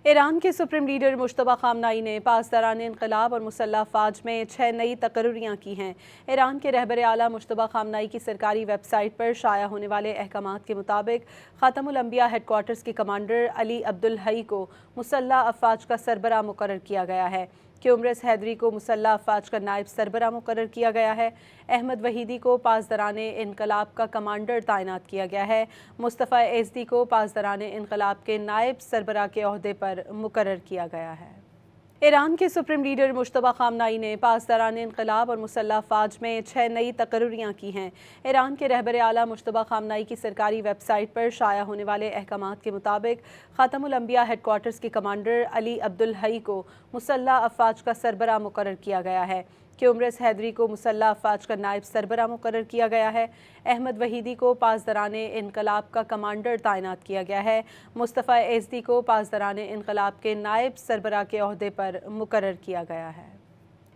Iran के supreme leader Mushtaba खामनाई ने पासदारान इनकलाब और मुसल्लह अफवाज में 6 नई तकर्रियाँ की हैं। ईरान के रहबर आला मुश्तबा खामनाई की सरकारी वेबसाइट पर शाया होने वाले अहकामात के मुताबिक ख़ातमुल अंबिया हेडक्वार्टर्स के कमांडर अली अब्दुल हई को मुसल्लह अफवाज का सरबराह मुकर्रर किया गया है। क्यूमरस हैदरी को मुसल्लह अफवाज का नायब सरबराह मुकर्रर किया गया है। अहमद वहीदी को पासदाराने इनकलाब का कमांडर तैनात किया गया है। मुस्तफ़ा एज़दी को पासदाराने इनकलाब के नायब सरबराह के ओहदे पर मुकर्रर किया गया है। ईरान के सुप्रीम लीडर मुश्तबा खामनाई ने पासदारान इनकलाब और मुसल्लह अफवाज में 6 नई तकर्रियाँ की हैं। ईरान के रहबर आला मुश्तबा खामनाई की सरकारी वेबसाइट पर शाया होने वाले अहकामात के मुताबिक ख़ातमुल अंबिया हेडक्वार्टर्स के कमांडर अली अब्दुल हई को मुसल्लह अफवाज का सरबराह मुकर्रर किया गया है। क्यूमरस हैदरी को मुसल्लह अफवाज का नायब सरबराह मुकर्रर किया गया है। अहमद वहीदी को पासदाराने इनकलाब का कमांडर तैनात किया गया है। मुस्तफ़ा एज़दी को पासदाराने इनकलाब के नायब सरबराह के ओहदे पर मुकर्रर किया गया है।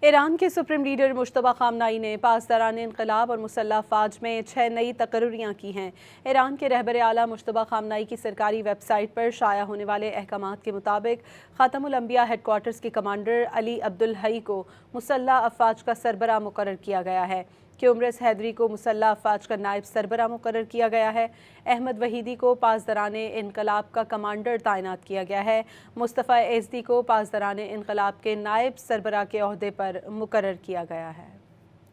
ईरान के सुप्रीम लीडर मुश्तबा खामनाई ने पासदारान इनकलाब और मुसल्लह अफवाज में 6 नई तकर्रियाँ की हैं। ईरान के रहबर आला मुश्तबा खामनाई की सरकारी वेबसाइट पर शाया होने वाले अहकामात के मुताबिक ख़ातमुल अंबिया हेडक्वार्टर्स के कमांडर अली अब्दुल हई को मुसल्लह अफवाज का सरबराह मुकर्रर किया गया है। क्यूमरस हैदरी को मुसल्लह अफवाज का नायब सरबराह मुकर्रर किया गया है। अहमद वहीदी को पासदाराने इनकलाब का कमांडर तैनात किया गया है। मुस्तफ़ा एज़दी को पासदाराने इनकलाब के नायब सरबराह के ओहदे पर मुकर्रर किया गया है।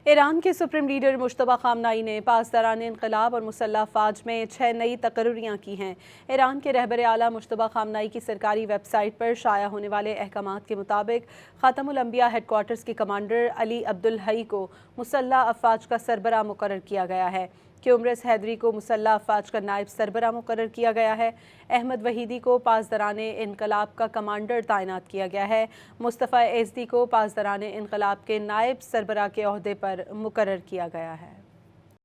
ईरान के सुप्रीम लीडर मुश्तबा खामनाई ने पासदारान इनकलाब और मुसल्लह अफवाज में 6 नई तकर्रियाँ की हैं। ईरान के रहबर आला मुश्तबा खामनाई की सरकारी वेबसाइट पर शाया होने वाले अहकामात के मुताबिक ख़ातमुल अंबिया हेडक्वार्टर्स के कमांडर अली अब्दुल हई को मुसल्लह अफवाज का सरबराह मुकर्रर किया गया है। क्यूमरस हैदरी को मुसल्लह अफवाज का नायब सरबराह मुकर्रर किया गया है। अहमद वहीदी को पासदाराने इनकलाब का कमांडर तैनात किया गया है। मुस्तफ़ा एज़दी को पासदाराने इनकलाब के नायब सरबराह के ओहदे पर मुकर्रर किया गया है।